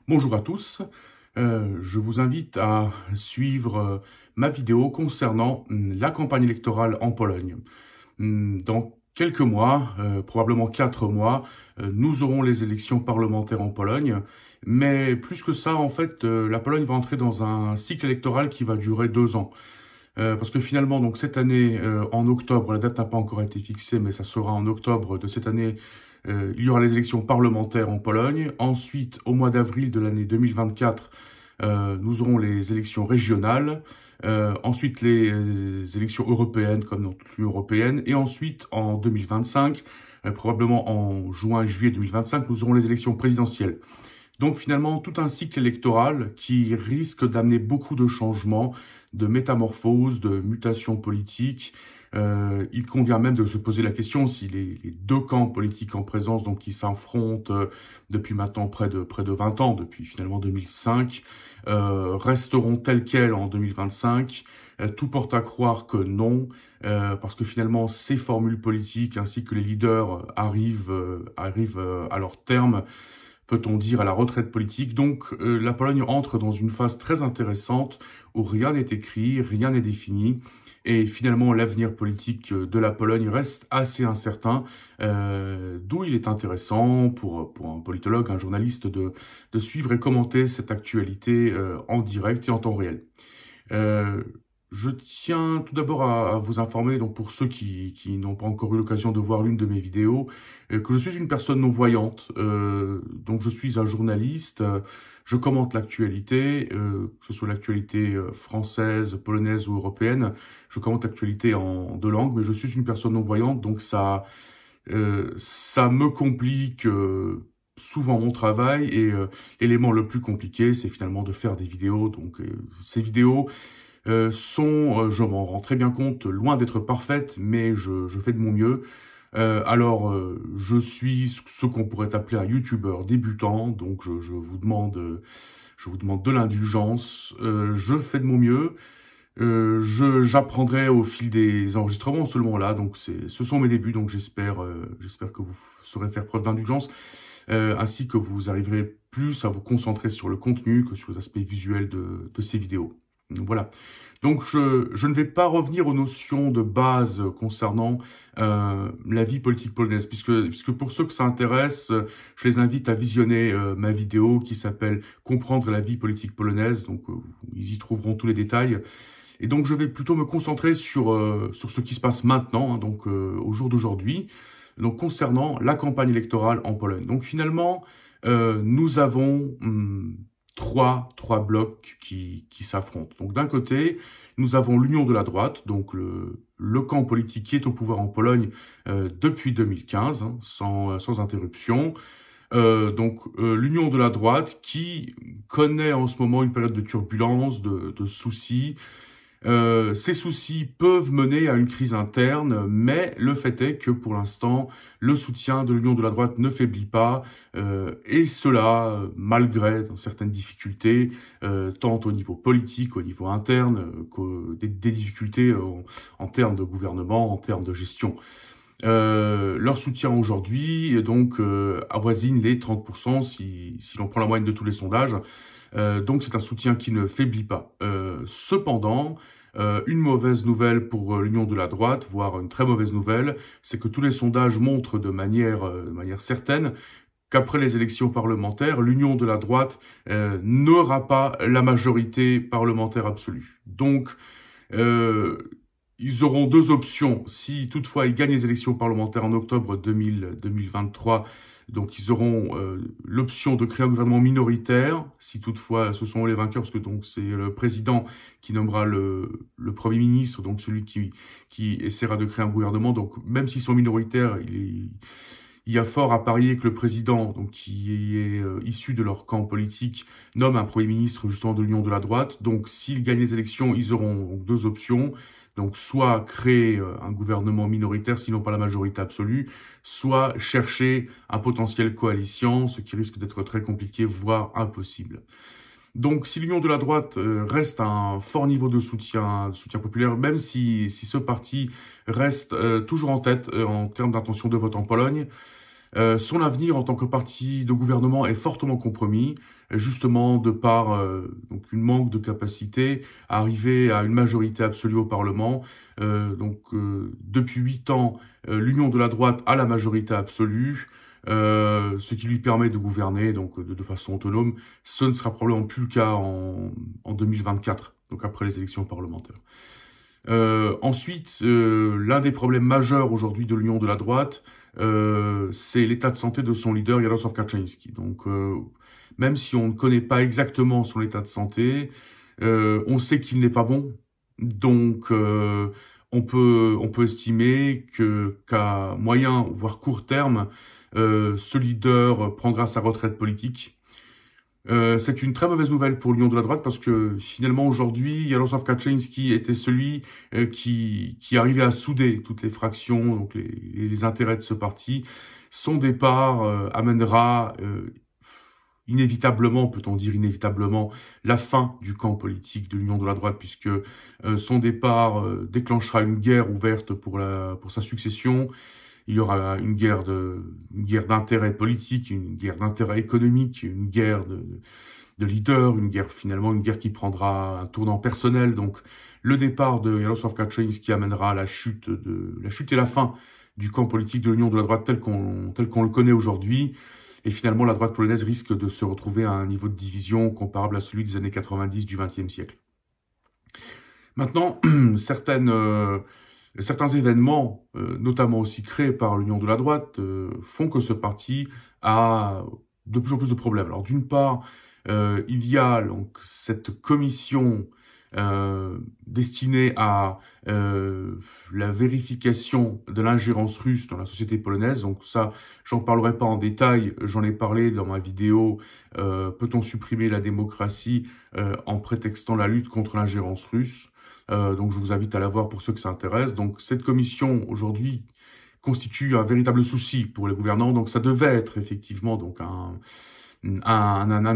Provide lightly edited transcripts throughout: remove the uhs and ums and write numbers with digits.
Bonjour à tous, je vous invite à suivre ma vidéo concernant la campagne électorale en Pologne. Dans quelques mois, probablement 4 mois, nous aurons les élections parlementaires en Pologne. Mais plus que ça, en fait, la Pologne va entrer dans un cycle électoral qui va durer 2 ans. Parce que finalement, donc cette année, en octobre, la date n'a pas encore été fixée, mais ça sera en octobre de cette année, il y aura les élections parlementaires en Pologne. Ensuite, au mois d'avril de l'année 2024, nous aurons les élections régionales. Ensuite, les élections européennes, comme dans toute l'Union européenne. Et ensuite, en 2025, probablement en juin-juillet 2025, nous aurons les élections présidentielles. Donc finalement, tout un cycle électoral qui risque d'amener beaucoup de changements, de métamorphoses, de mutations politiques. Il convient même de se poser la question si les deux camps politiques en présence, donc qui s'affrontent depuis maintenant près de 20 ans, depuis finalement 2005, resteront tels quels en 2025. Tout porte à croire que non, parce que finalement ces formules politiques ainsi que les leaders arrivent à leur terme, peut-on dire, à la retraite politique. Donc la Pologne entre dans une phase très intéressante où rien n'est écrit, rien n'est défini. Et finalement, l'avenir politique de la Pologne reste assez incertain, d'où il est intéressant pour un politologue, un journaliste, de suivre et commenter cette actualité en direct et en temps réel. Euh, je tiens tout d'abord à vous informer, donc pour ceux qui n'ont pas encore eu l'occasion de voir l'une de mes vidéos, que je suis une personne non-voyante. Donc je suis un journaliste, je commente l'actualité, que ce soit l'actualité française, polonaise ou européenne. Je commente l'actualité en deux langues, mais je suis une personne non-voyante, donc ça me complique souvent mon travail. Et l'élément le plus compliqué, c'est finalement de faire des vidéos. Donc ces vidéos sont, je m'en rends très bien compte, loin d'être parfaites, mais je fais de mon mieux. Je suis ce qu'on pourrait appeler un youtubeur débutant, donc je vous demande de l'indulgence. Je fais de mon mieux. J'apprendrai au fil des enregistrements seulement là, donc ce sont mes débuts, donc j'espère que vous saurez faire preuve d'indulgence, ainsi que vous arriverez plus à vous concentrer sur le contenu que sur les aspects visuels de ces vidéos. Voilà. Donc je ne vais pas revenir aux notions de base concernant la vie politique polonaise, puisque pour ceux que ça intéresse, je les invite à visionner ma vidéo qui s'appelle Comprendre la vie politique polonaise. Donc ils y trouveront tous les détails. Et donc je vais plutôt me concentrer sur ce qui se passe maintenant, hein, donc au jour d'aujourd'hui, donc concernant la campagne électorale en Pologne. Donc finalement, nous avons trois blocs qui s'affrontent. Donc d'un côté, nous avons l'union de la droite, donc le camp politique qui est au pouvoir en Pologne depuis 2015, hein, sans interruption. L'union de la droite qui connaît en ce moment une période de turbulence, de soucis. Ces soucis peuvent mener à une crise interne, mais le fait est que pour l'instant, le soutien de l'Union de la droite ne faiblit pas, et cela malgré certaines difficultés, tant au niveau politique, au niveau interne, que des difficultés en termes de gouvernement, en termes de gestion. Leur soutien aujourd'hui donc avoisine les 30% si l'on prend la moyenne de tous les sondages. Donc c'est un soutien qui ne faiblit pas. Cependant, une mauvaise nouvelle pour l'union de la droite, voire une très mauvaise nouvelle, c'est que tous les sondages montrent de manière certaine qu'après les élections parlementaires, l'union de la droite n'aura pas la majorité parlementaire absolue. Donc, ils auront deux options. Si toutefois ils gagnent les élections parlementaires en octobre 2023, donc ils auront l'option de créer un gouvernement minoritaire, si toutefois ce sont les vainqueurs, parce que donc c'est le président qui nommera le Premier ministre, donc celui qui essaiera de créer un gouvernement. Donc même s'ils sont minoritaires, il y a fort à parier que le président, donc qui est issu de leur camp politique, nomme un Premier ministre justement de l'Union de la droite. Donc s'ils gagnent les élections, ils auront donc deux options. Donc, soit créer un gouvernement minoritaire, sinon pas la majorité absolue, soit chercher un potentiel coalition, ce qui risque d'être très compliqué, voire impossible. Donc, si l'Union de la droite reste à un fort niveau de soutien populaire, même si ce parti reste toujours en tête en termes d'intention de vote en Pologne, Son avenir en tant que parti de gouvernement est fortement compromis, justement de par donc une manque de capacité à arriver à une majorité absolue au Parlement. Depuis 8 ans, l'Union de la droite a la majorité absolue, ce qui lui permet de gouverner donc de façon autonome. Ce ne sera probablement plus le cas en 2024, donc après les élections parlementaires. Ensuite, l'un des problèmes majeurs aujourd'hui de l'Union de la droite, c'est l'état de santé de son leader, Jarosław Kaczyński. Donc, même si on ne connaît pas exactement son état de santé, on sait qu'il n'est pas bon. Donc, on peut estimer qu'à moyen, voire court terme, ce leader prendra sa retraite politique. C'est une très mauvaise nouvelle pour l'Union de la droite parce que finalement aujourd'hui, Jarosław Kaczyński était celui qui arrivait à souder toutes les fractions, donc les intérêts de ce parti. Son départ amènera inévitablement, peut-on dire inévitablement, la fin du camp politique de l'Union de la droite puisque son départ déclenchera une guerre ouverte pour sa succession. Il y aura une guerre d'intérêt politique, une guerre d'intérêt économique, une guerre de leaders, une guerre qui prendra un tournant personnel. Donc, le départ de Jarosław Kaczyński amènera la chute et la fin du camp politique de l'Union de la droite tel qu'on le connaît aujourd'hui. Et finalement, la droite polonaise risque de se retrouver à un niveau de division comparable à celui des années 90 du XXe siècle. Maintenant, certains événements, notamment aussi créés par l'Union de la droite, font que ce parti a de plus en plus de problèmes. Alors d'une part, il y a donc cette commission destinée à la vérification de l'ingérence russe dans la société polonaise. Donc ça, j'en parlerai pas en détail, j'en ai parlé dans ma vidéo « Peut-on supprimer la démocratie en prétextant la lutte contre l'ingérence russe ?» Donc je vous invite à la voir pour ceux que ça intéresse. Donc cette commission aujourd'hui constitue un véritable souci pour les gouvernants. Donc ça devait être effectivement donc un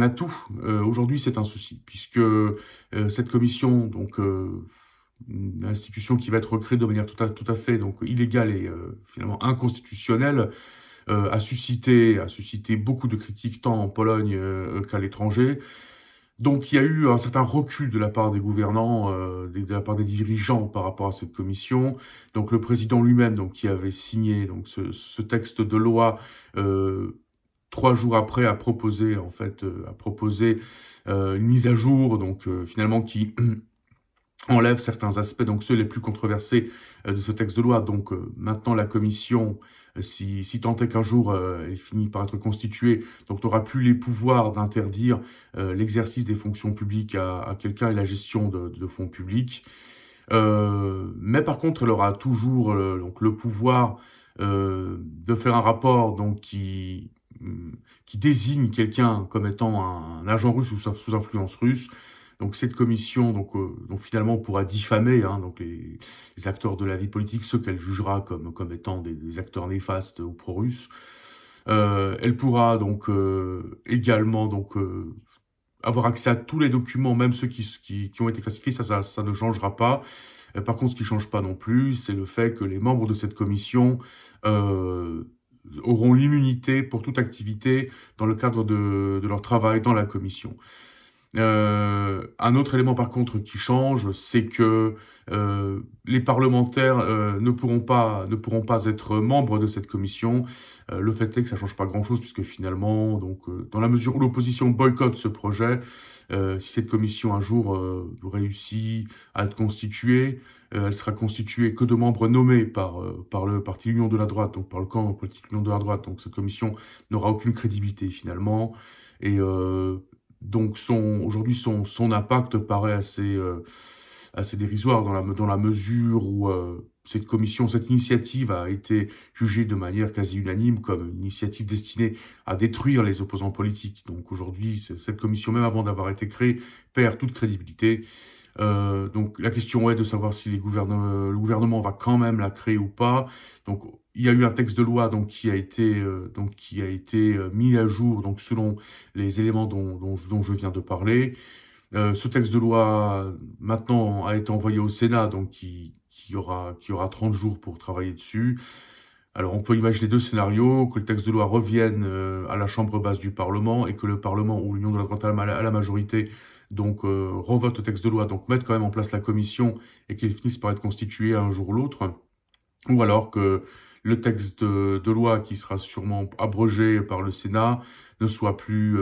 atout. Aujourd'hui c'est un souci puisque cette commission, donc une institution qui va être créée de manière tout à fait donc illégale et finalement inconstitutionnelle, a suscité beaucoup de critiques tant en Pologne qu'à l'étranger. Donc il y a eu un certain recul de la part des gouvernants, de la part des dirigeants par rapport à cette commission. Donc le président lui-même, donc qui avait signé donc ce texte de loi 3 jours après, a proposé une mise à jour, donc finalement qui enlève certains aspects, donc ceux les plus controversés de ce texte de loi. Donc maintenant la commission, si tant est qu'un jour elle finit par être constituée, donc n'aura plus les pouvoirs d'interdire l'exercice des fonctions publiques à quelqu'un et la gestion de fonds publics. Mais par contre, elle aura toujours donc le pouvoir de faire un rapport donc qui désigne quelqu'un comme étant un agent russe ou sous influence russe. Donc cette commission, donc finalement pourra diffamer donc les acteurs de la vie politique, ceux qu'elle jugera comme étant des acteurs néfastes ou pro-russes. Elle pourra donc également donc avoir accès à tous les documents, même ceux qui ont été classifiés. Ça ne changera pas. Par contre, ce qui change pas non plus, c'est le fait que les membres de cette commission auront l'immunité pour toute activité dans le cadre de leur travail dans la commission. Un autre élément par contre qui change, c'est que les parlementaires ne pourront pas être membres de cette commission. Le fait est que ça change pas grand-chose puisque finalement, donc dans la mesure où l'opposition boycotte ce projet, si cette commission un jour réussit à être constituée, elle sera constituée que de membres nommés par le parti Union de la droite, donc par le camp politique Union de la droite. Donc cette commission n'aura aucune crédibilité finalement et donc aujourd'hui son impact paraît assez dérisoire dans la mesure où cette initiative a été jugée de manière quasi unanime comme une initiative destinée à détruire les opposants politiques. Donc aujourd'hui, cette commission, même avant d'avoir été créée, perd toute crédibilité. Donc la question est de savoir si le gouvernement va quand même la créer ou pas. Donc il y a eu un texte de loi donc qui a été mis à jour donc selon les éléments dont je viens de parler. Ce texte de loi maintenant a été envoyé au Sénat donc qui aura 30 jours pour travailler dessus. Alors, on peut imaginer deux scénarios, que le texte de loi revienne à la chambre basse du Parlement et que le Parlement ou l'Union de la droite à la majorité donc revote le texte de loi, donc mette quand même en place la commission et qu'il finisse par être constitué un jour ou l'autre. Ou alors que le texte de loi qui sera sûrement abrogé par le Sénat ne soit plus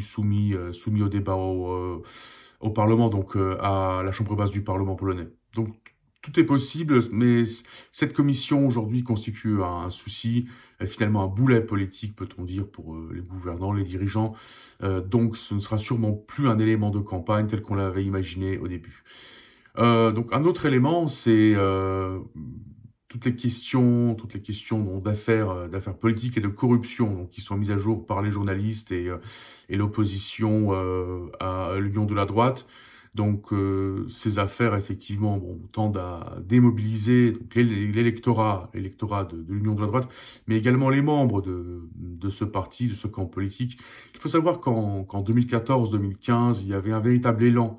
soumis au débat au Parlement, donc à la chambre basse du Parlement polonais. Donc tout est possible, mais cette commission aujourd'hui constitue un souci, finalement un boulet politique, peut-on dire, pour les gouvernants, les dirigeants. Donc ce ne sera sûrement plus un élément de campagne tel qu'on l'avait imaginé au début. Donc un autre élément, c'est toutes les questions d'affaires politiques et de corruption, donc qui sont mises à jour par les journalistes et l'opposition à l'Union de la droite. Donc ces affaires effectivement tendent à démobiliser l'électorat de l'Union de la droite, mais également les membres de ce parti, de ce camp politique. Il faut savoir qu'en 2014-2015, il y avait un véritable élan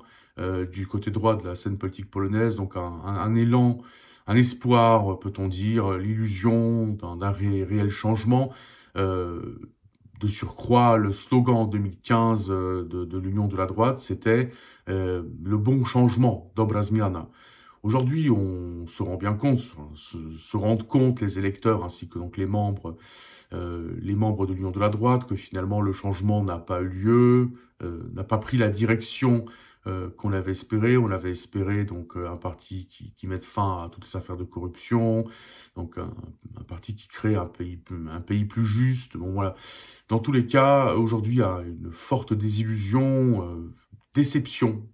du côté droit de la scène politique polonaise, donc un élan, un espoir, peut-on dire, l'illusion d'un réel changement. De surcroît, le slogan en 2015 de l'Union de la droite, c'était le bon changement, dobra zmiana. Aujourd'hui, on se rend bien compte, se rendent compte les électeurs ainsi que donc les membres de l'Union de la droite, que finalement le changement n'a pas eu lieu, n'a pas pris la direction qu'on avait espéré. On avait espéré donc un parti qui mette fin à toutes les affaires de corruption, donc un parti qui crée un pays plus juste. Bon voilà. Dans tous les cas, aujourd'hui, il y a une forte désillusion, déception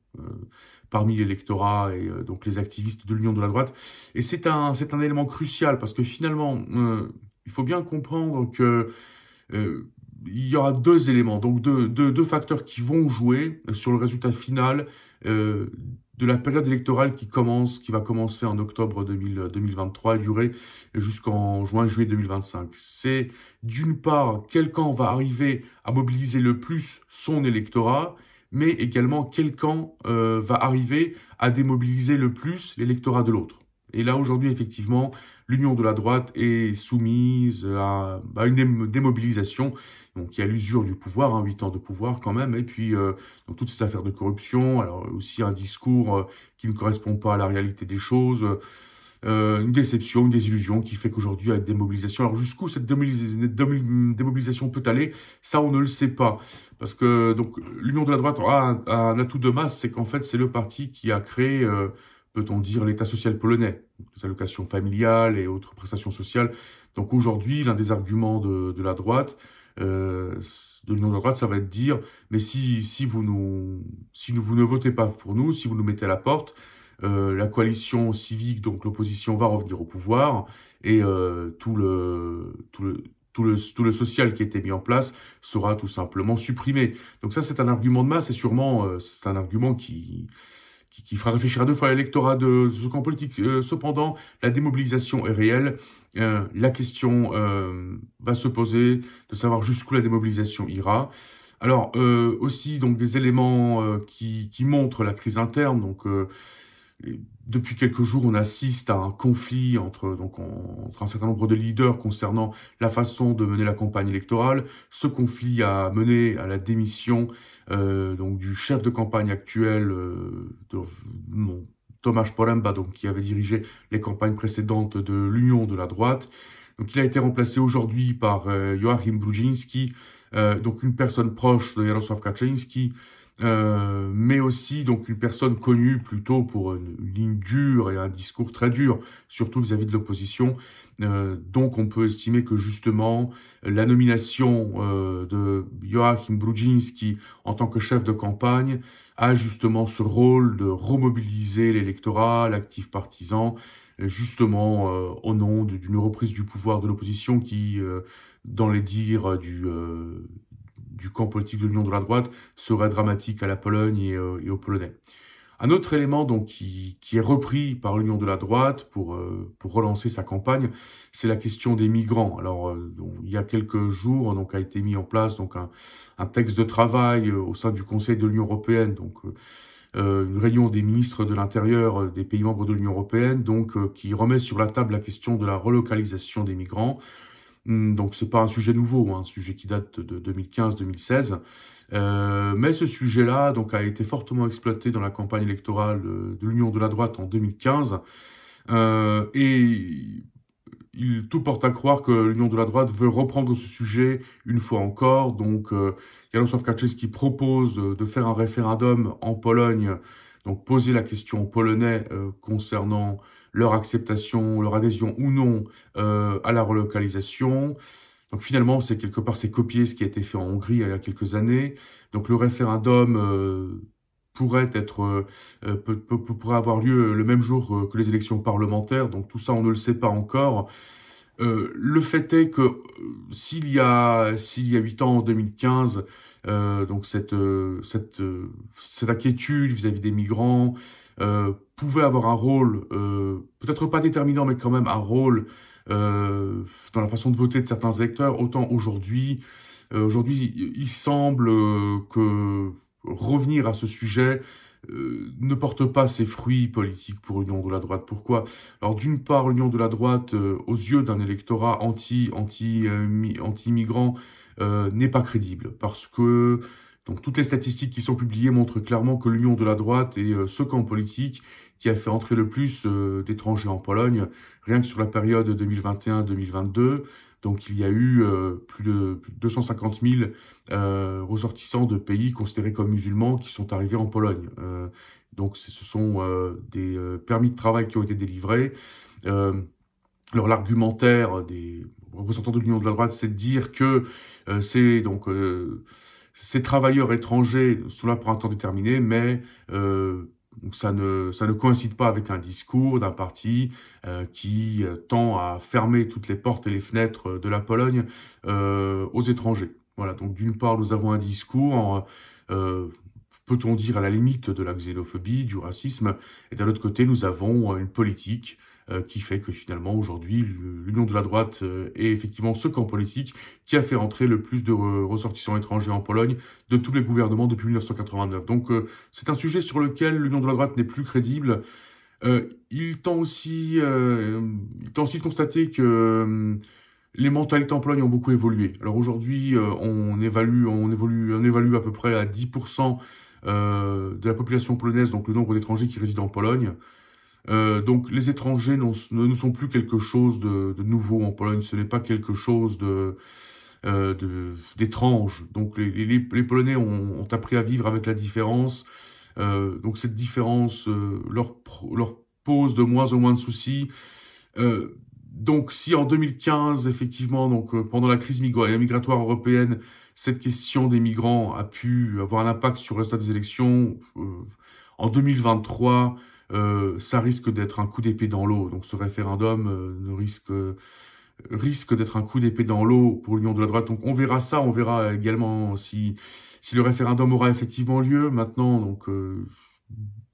parmi l'électorat et donc les activistes de l'Union de la droite. Et c'est un élément crucial parce que finalement, il faut bien comprendre que il y aura deux éléments, donc deux facteurs qui vont jouer sur le résultat final de la période électorale qui va commencer en octobre 2023 et durer jusqu'en juin-juillet 2025. C'est d'une part quel camp va arriver à mobiliser le plus son électorat, mais également quel camp va arriver à démobiliser le plus l'électorat de l'autre. Et là, aujourd'hui, effectivement, l'Union de la droite est soumise à une démobilisation. Donc, il y a l'usure du pouvoir, 8 ans de pouvoir quand même, et puis donc, toutes ces affaires de corruption, alors aussi un discours qui ne correspond pas à la réalité des choses, une déception, une désillusion qui fait qu'aujourd'hui, il y a une démobilisation. Alors, jusqu'où cette démobilisation peut aller, ça, on ne le sait pas. Parce que donc l'Union de la droite a un atout de masse, c'est qu'en fait, c'est le parti qui a créé... peut-on dire, l'État social polonais, les allocations familiales et autres prestations sociales. Donc aujourd'hui, l'un des arguments de la droite, de l'Union de la droite, ça va être de dire, mais si vous ne votez pas pour nous, si vous nous mettez à la porte, la coalition civique, donc l'opposition, va revenir au pouvoir et tout le social qui a été mis en place sera tout simplement supprimé. Donc ça, c'est un argument de masse et sûrement, c'est un argument qui fera réfléchir à deux fois l'électorat de ce camp politique. Cependant, la démobilisation est réelle. La question va se poser de savoir jusqu'où la démobilisation ira. Alors, aussi, donc, des éléments qui montrent la crise interne. Donc, depuis quelques jours, on assiste à un conflit entre un certain nombre de leaders concernant la façon de mener la campagne électorale. Ce conflit a mené à la démission donc du chef de campagne actuel, Tomasz Poręba, donc qui avait dirigé les campagnes précédentes de l'Union de la droite. Donc il a été remplacé aujourd'hui par Joachim Brudziński, donc une personne proche de Jarosław Kaczyński, mais aussi donc une personne connue plutôt pour une ligne dure et un discours très dur, surtout vis-à-vis de l'opposition. Donc on peut estimer que justement la nomination de Joachim Brudziński en tant que chef de campagne a justement ce rôle de remobiliser l'électorat, l'actif partisan, justement au nom d'une reprise du pouvoir de l'opposition qui, dans les dires du camp politique de l'Union de la droite, serait dramatique à la Pologne et aux Polonais. Un autre élément donc qui est repris par l'Union de la droite pour relancer sa campagne, c'est la question des migrants. Alors il y a quelques jours donc a été mis en place donc un texte de travail au sein du Conseil de l'Union européenne, donc une réunion des ministres de l'Intérieur des pays membres de l'Union européenne, donc qui remet sur la table la question de la relocalisation des migrants. Donc c'est pas un sujet nouveau, un sujet qui date de 2015-2016. Mais ce sujet-là donc a été fortement exploité dans la campagne électorale de l'Union de la droite en 2015. Et tout porte à croire que l'Union de la droite veut reprendre ce sujet une fois encore. Donc Jarosław Kaczyński propose de faire un référendum en Pologne, donc poser la question aux Polonais concernant leur acceptation, leur adhésion ou non à la relocalisation. Donc finalement, c'est copié ce qui a été fait en Hongrie il y a quelques années. Donc le référendum pourrait avoir lieu le même jour que les élections parlementaires. Donc tout ça, on ne le sait pas encore. Le fait est que s'il y a 8 ans, en 2015, donc cette inquiétude vis-à-vis des migrants pouvait avoir un rôle, peut-être pas déterminant, mais quand même un rôle dans la façon de voter de certains électeurs, autant aujourd'hui, il semble que revenir à ce sujet ne porte pas ses fruits politiques pour l'Union de la droite. Pourquoi? Alors d'une part, l'Union de la droite, aux yeux d'un électorat anti-migrant, n'est pas crédible, parce que donc toutes les statistiques qui sont publiées montrent clairement que l'Union de la droite est ce camp politique qui a fait entrer le plus d'étrangers en Pologne, rien que sur la période 2021-2022. Donc il y a eu plus de 250 000 ressortissants de pays considérés comme musulmans qui sont arrivés en Pologne. Donc ce sont des permis de travail qui ont été délivrés. Alors l'argumentaire des représentants de l'Union de la droite, c'est de dire que ces travailleurs étrangers sont là pour un temps déterminé, mais donc ça ne coïncide pas avec un discours d'un parti qui tend à fermer toutes les portes et les fenêtres de la Pologne aux étrangers. Voilà, donc d'une part, nous avons un discours, peut-on dire à la limite de la xénophobie, du racisme, et d'un autre côté, nous avons une politique qui fait que finalement, aujourd'hui, l'Union de la droite est effectivement ce camp politique qui a fait entrer le plus de ressortissants étrangers en Pologne de tous les gouvernements depuis 1989. Donc, c'est un sujet sur lequel l'Union de la droite n'est plus crédible. Il tend aussi de constater que les mentalités en Pologne ont beaucoup évolué. Alors aujourd'hui, on évalue à peu près à 10% de la population polonaise, donc le nombre d'étrangers qui résident en Pologne. Donc les étrangers ne sont plus quelque chose de nouveau en Pologne, ce n'est pas quelque chose d'étrange. Donc les Polonais ont appris à vivre avec la différence. Donc cette différence leur pose de moins en moins de soucis. Donc si en 2015, effectivement, donc pendant la crise migratoire européenne, cette question des migrants a pu avoir un impact sur le résultat des élections, en 2023, ça risque d'être un coup d'épée dans l'eau. Donc ce référendum risque d'être un coup d'épée dans l'eau pour l'Union de la droite. Donc on verra ça, on verra également si le référendum aura effectivement lieu. Maintenant, donc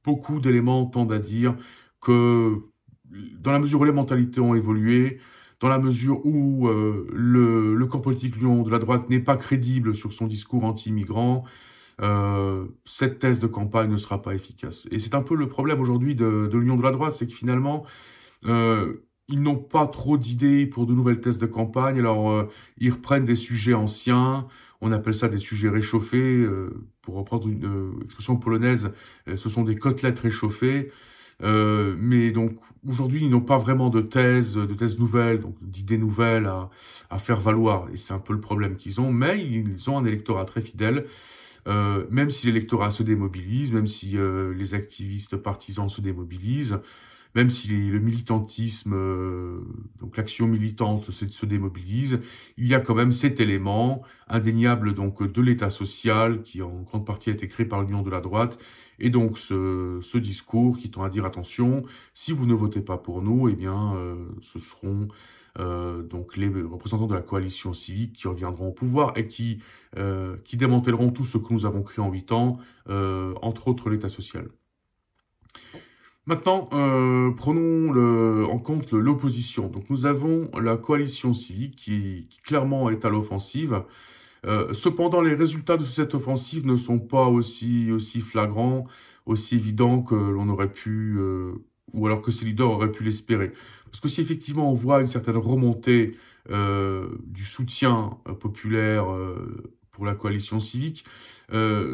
beaucoup d'éléments tendent à dire que dans la mesure où les mentalités ont évolué, dans la mesure où le camp politique l'Union de la droite n'est pas crédible sur son discours anti-migrant, cette thèse de campagne ne sera pas efficace. Et c'est un peu le problème aujourd'hui de l'Union de la droite, c'est que finalement, ils n'ont pas trop d'idées pour de nouvelles thèses de campagne. Alors, ils reprennent des sujets anciens, on appelle ça des sujets réchauffés, pour reprendre une expression polonaise, ce sont des côtelettes réchauffées. Mais donc aujourd'hui ils n'ont pas vraiment de thèse nouvelles, donc d'idées nouvelles à faire valoir, et c'est un peu le problème qu'ils ont. Mais ils ont un électorat très fidèle, même si l'électorat se démobilise, même si les activistes partisans se démobilisent, même si le militantisme, donc l'action militante se démobilise, il y a quand même cet élément indéniable donc de l'État social qui en grande partie a été créé par l'Union de la droite. Et donc ce discours qui tend à dire attention, si vous ne votez pas pour nous, eh bien ce seront donc les représentants de la coalition civique qui reviendront au pouvoir et qui démantèleront tout ce que nous avons créé en 8 ans, entre autres l'État social. Maintenant, prenons en compte l'opposition. Donc nous avons la coalition civique qui clairement est à l'offensive. Cependant, les résultats de cette offensive ne sont pas aussi flagrants. aussi évident que l'on aurait pu, ou alors que ses leaders auraient pu l'espérer. Parce que si effectivement on voit une certaine remontée du soutien populaire pour la coalition civique,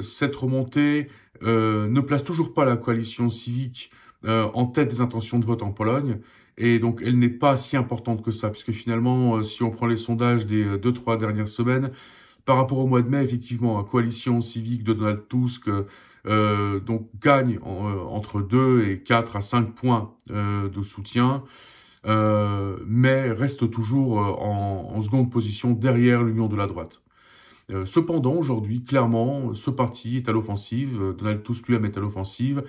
cette remontée ne place toujours pas la coalition civique en tête des intentions de vote en Pologne. Et donc, elle n'est pas si importante que ça, puisque finalement, si on prend les sondages des 2-3 dernières semaines, par rapport au mois de mai, effectivement, la coalition civique de Donald Tusk donc gagne entre 2 et 4 à 5 points de soutien, mais reste toujours en seconde position derrière l'Union de la droite. Cependant, aujourd'hui, clairement, ce parti est à l'offensive, Donald Tusk lui-même est à l'offensive,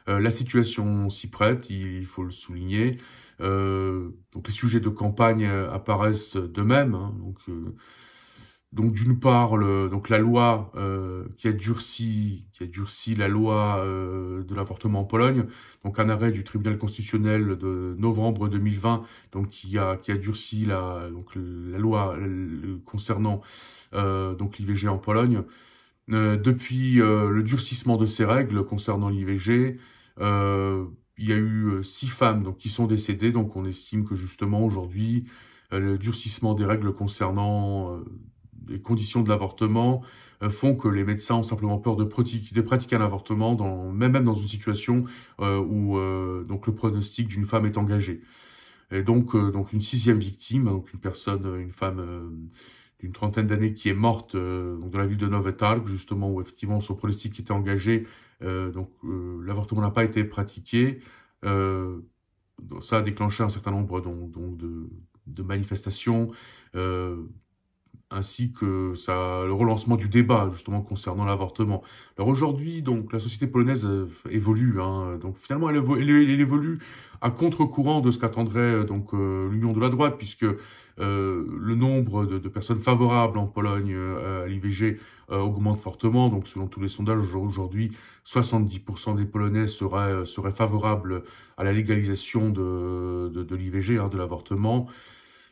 la situation s'y prête, il faut le souligner. Donc les sujets de campagne apparaissent d'eux-mêmes. Hein, donc d'une part, donc la loi qui a durci la loi de l'avortement en Pologne, donc un arrêt du tribunal constitutionnel de novembre 2020, donc qui a durci la loi concernant donc l'IVG en Pologne. Depuis le durcissement de ces règles concernant l'IVG, il y a eu 6 femmes donc qui sont décédées. Donc on estime que justement aujourd'hui le durcissement des règles concernant les conditions de l'avortement font que les médecins ont simplement peur de pratiquer un avortement, même dans une situation où donc le pronostic d'une femme est engagé. Et donc une 6e victime, donc une femme d'une trentaine d'années qui est morte donc dans la ville de Nowy Targ, justement où effectivement son pronostic était engagé, l'avortement n'a pas été pratiqué. Ça a déclenché un certain nombre de manifestations, ainsi que le relancement du débat justement concernant l'avortement. Alors aujourd'hui, donc la société polonaise évolue, hein, donc finalement elle évolue à contre-courant de ce qu'attendrait donc l'Union de la droite, puisque le nombre de personnes favorables en Pologne à l'IVG augmente fortement. Donc selon tous les sondages aujourd'hui, 70% des Polonais seraient favorables à la légalisation de l'IVG, hein, de l'avortement.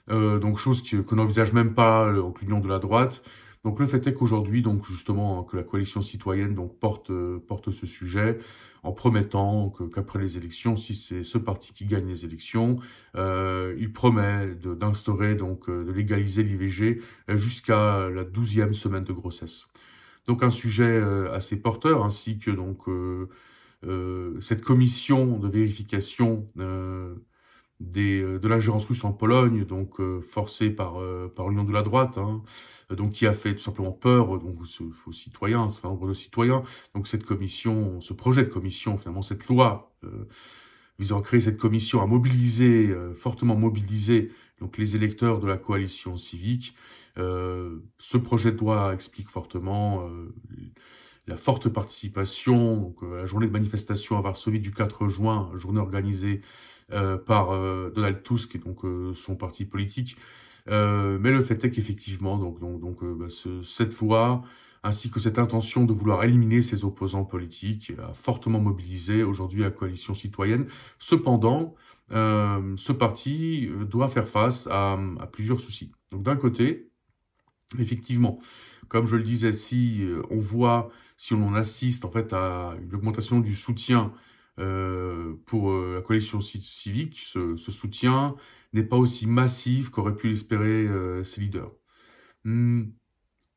Donc chose que n'envisage même pas l'Union de la droite. Donc le fait est qu'aujourd'hui, donc justement, hein, que la coalition citoyenne donc porte ce sujet en promettant qu'après les élections, si c'est ce parti qui gagne les élections, il promet d'instaurer donc de légaliser l'IVG jusqu'à la 12e semaine de grossesse. Donc un sujet assez porteur, ainsi que donc cette commission de vérification de l'ingérence russe en Pologne, donc forcée par l'Union de la droite, hein, donc qui a fait tout simplement peur donc aux citoyens, un certain nombre de citoyens. Donc cette commission, ce projet de commission, finalement cette loi visant à créer cette commission, a mobilisé fortement mobilisé donc les électeurs de la coalition civique. Ce projet de loi explique fortement la forte participation, donc la journée de manifestation à Varsovie du 4 juin, journée organisée par Donald Tusk et donc son parti politique. Mais le fait est qu'effectivement, cette loi ainsi que cette intention de vouloir éliminer ses opposants politiques a fortement mobilisé aujourd'hui la coalition citoyenne. Cependant, ce parti doit faire face à plusieurs soucis. Donc d'un côté, effectivement, comme je le disais, si on assiste en fait à une augmentation du soutien pour la coalition civique, ce soutien n'est pas aussi massif qu'auraient pu l'espérer ses leaders.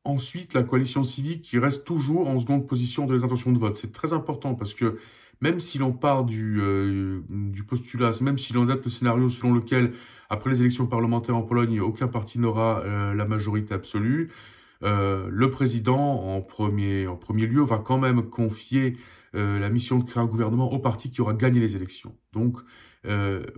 Ensuite, la coalition civique qui reste toujours en seconde position de les intentions de vote. C'est très important parce que même si l'on part du postulat, même si l'on adapte le scénario selon lequel, après les élections parlementaires en Pologne, aucun parti n'aura la majorité absolue, le président, en premier lieu, va quand même confier la mission de créer un gouvernement au parti qui aura gagné les élections. Donc,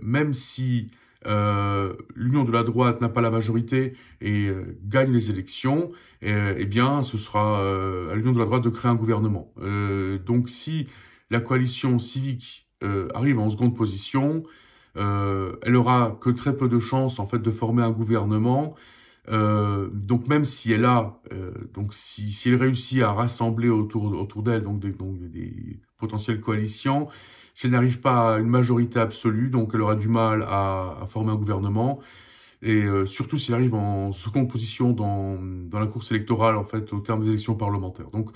même si l'Union de la droite n'a pas la majorité et gagne les élections, eh bien, ce sera à l'Union de la droite de créer un gouvernement. Donc, si la coalition civique arrive en seconde position, elle aura que très peu de chances en fait de former un gouvernement. Donc même si elle a, si elle réussit à rassembler autour d'elle donc des potentielles coalitions, si elle n'arrive pas à une majorité absolue, donc elle aura du mal à former un gouvernement. Et surtout s'il arrive en seconde position dans la course électorale en fait au terme des élections parlementaires. Donc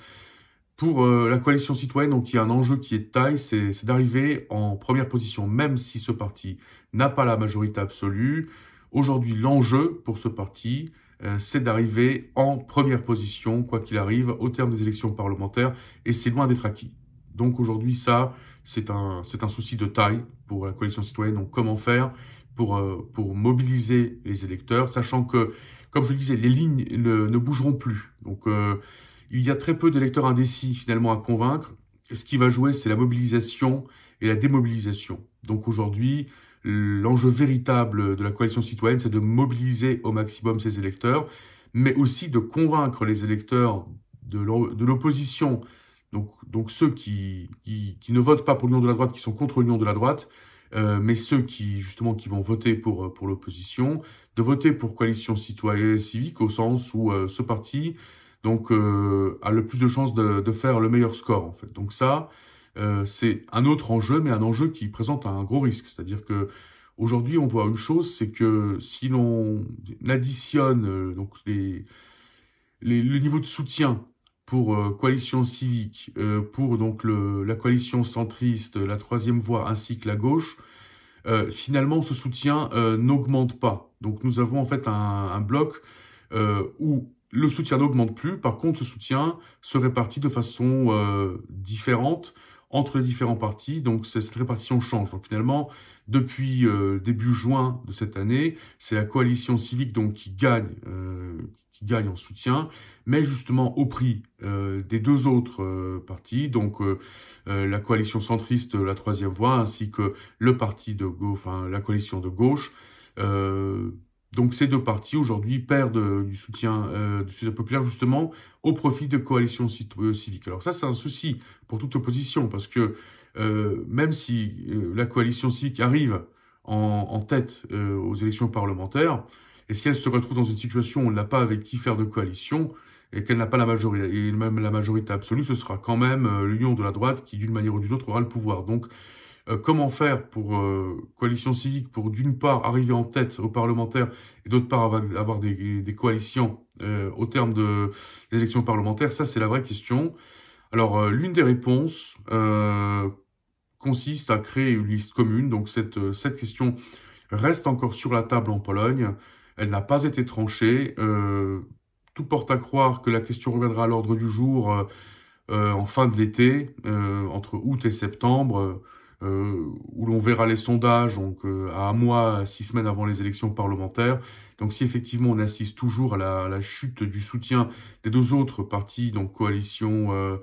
Pour la coalition citoyenne, donc il y a un enjeu qui est de taille, c'est d'arriver en première position, même si ce parti n'a pas la majorité absolue. Aujourd'hui, l'enjeu pour ce parti, c'est d'arriver en première position, quoi qu'il arrive, au terme des élections parlementaires, et c'est loin d'être acquis. Donc aujourd'hui, ça, c'est un souci de taille pour la coalition citoyenne. Donc comment faire pour mobiliser les électeurs, sachant que, comme je le disais, les lignes ne bougeront plus. Donc il y a très peu d'électeurs indécis finalement à convaincre. Ce qui va jouer, c'est la mobilisation et la démobilisation. Donc aujourd'hui, l'enjeu véritable de la coalition citoyenne, c'est de mobiliser au maximum ses électeurs, mais aussi de convaincre les électeurs de l'opposition, donc ceux qui ne votent pas pour l'union de la droite, qui sont contre l'union de la droite, mais ceux qui vont voter pour l'opposition, de voter pour coalition citoyenne civique, au sens où ce parti a le plus de chances de faire le meilleur score, en fait. Donc ça, c'est un autre enjeu, mais un enjeu qui présente un gros risque. C'est-à-dire que aujourd'hui, on voit une chose, c'est que si l'on additionne le niveau de soutien pour coalition civique, pour la coalition centriste, la troisième voie ainsi que la gauche, finalement, ce soutien n'augmente pas. Donc nous avons en fait un bloc où le soutien n'augmente plus. Par contre, ce soutien se répartit de façon différente entre les différents partis. Donc, cette répartition change. Donc, finalement, depuis début juin de cette année, c'est la coalition civique qui gagne en soutien, mais justement au prix des deux autres partis. Donc, la coalition centriste, la troisième voie, ainsi que le parti de gauche, enfin la coalition de gauche. Donc ces deux partis aujourd'hui perdent du soutien populaire justement au profit de coalitions civiques. Alors ça c'est un souci pour toute opposition parce que même si la coalition civique arrive en tête aux élections parlementaires, et si elle se retrouve dans une situation où on n'a pas avec qui faire de coalition et qu'elle n'a pas la majorité, et même la majorité absolue, ce sera quand même l'union de la droite qui d'une manière ou d'une autre aura le pouvoir. Donc comment faire pour coalition civique pour d'une part arriver en tête aux parlementaires et d'autre part avoir des coalitions au terme des élections parlementaires, ça c'est la vraie question. Alors l'une des réponses consiste à créer une liste commune. Donc cette question reste encore sur la table en Pologne. Elle n'a pas été tranchée. Tout porte à croire que la question reviendra à l'ordre du jour en fin de l'été, entre août et septembre. Où l'on verra les sondages à un mois, à 6 semaines avant les élections parlementaires. Donc si effectivement on assiste toujours à la chute du soutien des deux autres partis, donc coalition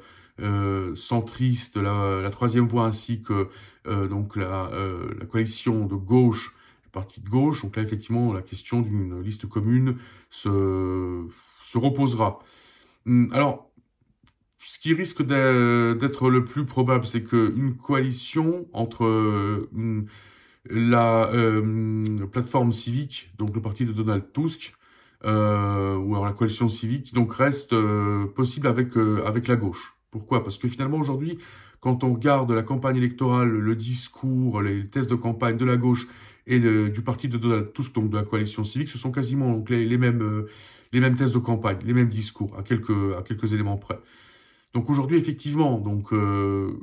centriste, la troisième voie ainsi que la coalition de gauche, le parti de gauche, donc là effectivement la question d'une liste commune se reposera. Alors, ce qui risque d'être le plus probable, c'est qu'une coalition entre la plateforme civique, donc le parti de Donald Tusk, ou alors la coalition civique, donc reste possible avec la gauche. Pourquoi? Parce que finalement aujourd'hui, quand on regarde la campagne électorale, le discours, les tests de campagne de la gauche et du parti de Donald Tusk, donc de la coalition civique, ce sont quasiment donc, les mêmes tests de campagne, les mêmes discours, à quelques éléments près. Donc aujourd'hui, effectivement,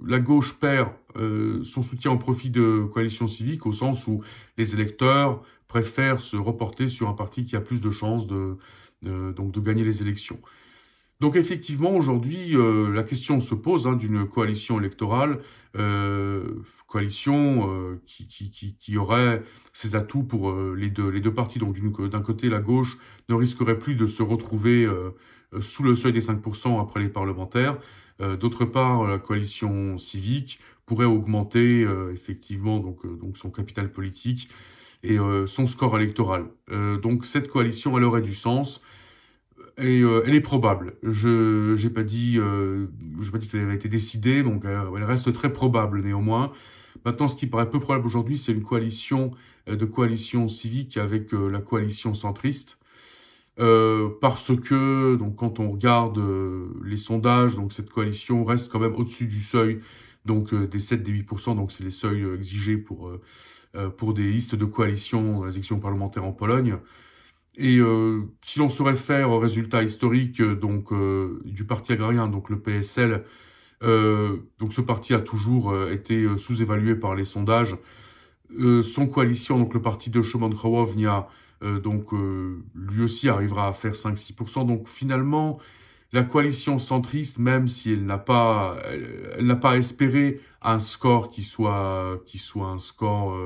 la gauche perd son soutien au profit de coalition civique au sens où les électeurs préfèrent se reporter sur un parti qui a plus de chances de gagner les élections. Donc effectivement, aujourd'hui, la question se pose d'une coalition électorale, qui aurait ses atouts pour les deux partis. Donc d'un côté, la gauche ne risquerait plus de se retrouver sous le seuil des 5% après les parlementaires. D'autre part, la coalition civique pourrait augmenter effectivement son capital politique et son score électoral. Donc cette coalition, elle aurait du sens. Et elle est probable. Je n'ai pas dit qu'elle avait été décidée, donc elle reste très probable néanmoins. Maintenant, ce qui paraît peu probable aujourd'hui, c'est une coalition civique avec la coalition centriste, parce que quand on regarde les sondages, cette coalition reste quand même au-dessus du seuil des 7 des 8%, donc c'est les seuils exigés pour des listes de coalition dans les élections parlementaires en Pologne. Et si l'on se réfère au résultat historique du parti agrarien, donc le PSL, donc ce parti a toujours été sous-évalué par les sondages. Son coalition, donc le parti de Szymon Hołownia, lui aussi arrivera à faire 5-6%. Donc finalement, la coalition centriste, même si elle n'a pas espéré un score qui soit un score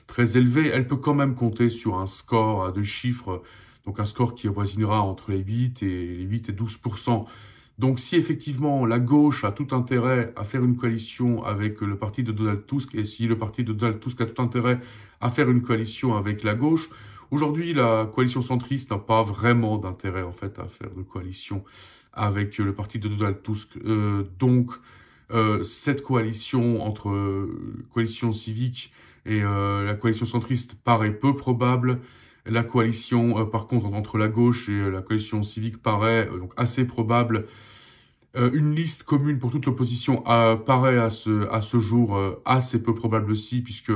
très élevé, elle peut quand même compter sur un score à deux chiffres, donc un score qui avoisinera entre les 8 et 12%. Donc si effectivement la gauche a tout intérêt à faire une coalition avec le parti de Donald Tusk, et si le parti de Donald Tusk a tout intérêt à faire une coalition avec la gauche, aujourd'hui la coalition centriste n'a pas vraiment d'intérêt en fait à faire de coalition avec le parti de Donald Tusk. Cette coalition entre coalition civique et la coalition centriste paraît peu probable. La coalition, par contre, entre la gauche et la coalition civique paraît donc assez probable. Une liste commune pour toute l'opposition paraît à ce jour assez peu probable aussi, puisque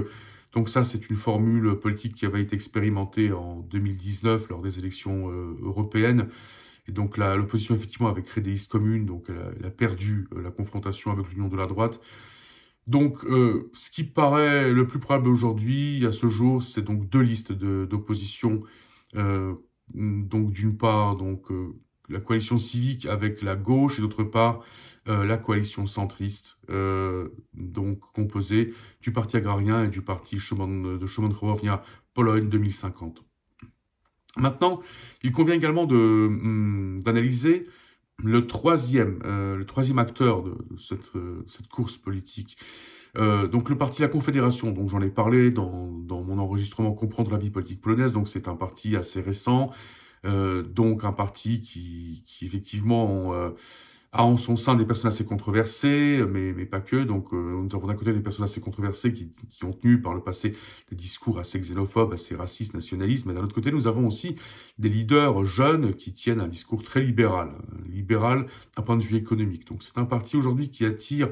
donc ça c'est une formule politique qui avait été expérimentée en 2019 lors des élections européennes. Et donc l'opposition effectivement avait créé des listes communes, donc elle a perdu la confrontation avec l'union de la droite. Donc, ce qui paraît le plus probable aujourd'hui, à ce jour, c'est donc deux listes d'opposition. Donc, d'une part, la coalition civique avec la gauche et d'autre part, la coalition centriste, donc composée du parti agrarien et du parti de Szymon Hołownia Pologne 2050. Maintenant, il convient également d'analyser le troisième acteur de cette course politique. Donc le parti La Confédération, donc j'en ai parlé dans mon enregistrement Comprendre la vie politique polonaise, donc c'est un parti assez récent, donc un parti qui effectivement a en son sein des personnes assez controversées, mais pas que. Donc nous avons d'un côté des personnes assez controversées qui ont tenu par le passé des discours assez xénophobes, assez racistes, nationalistes, mais d'un autre côté nous avons aussi des leaders jeunes qui tiennent un discours très libéral d'un point de vue économique. Donc c'est un parti aujourd'hui qui attire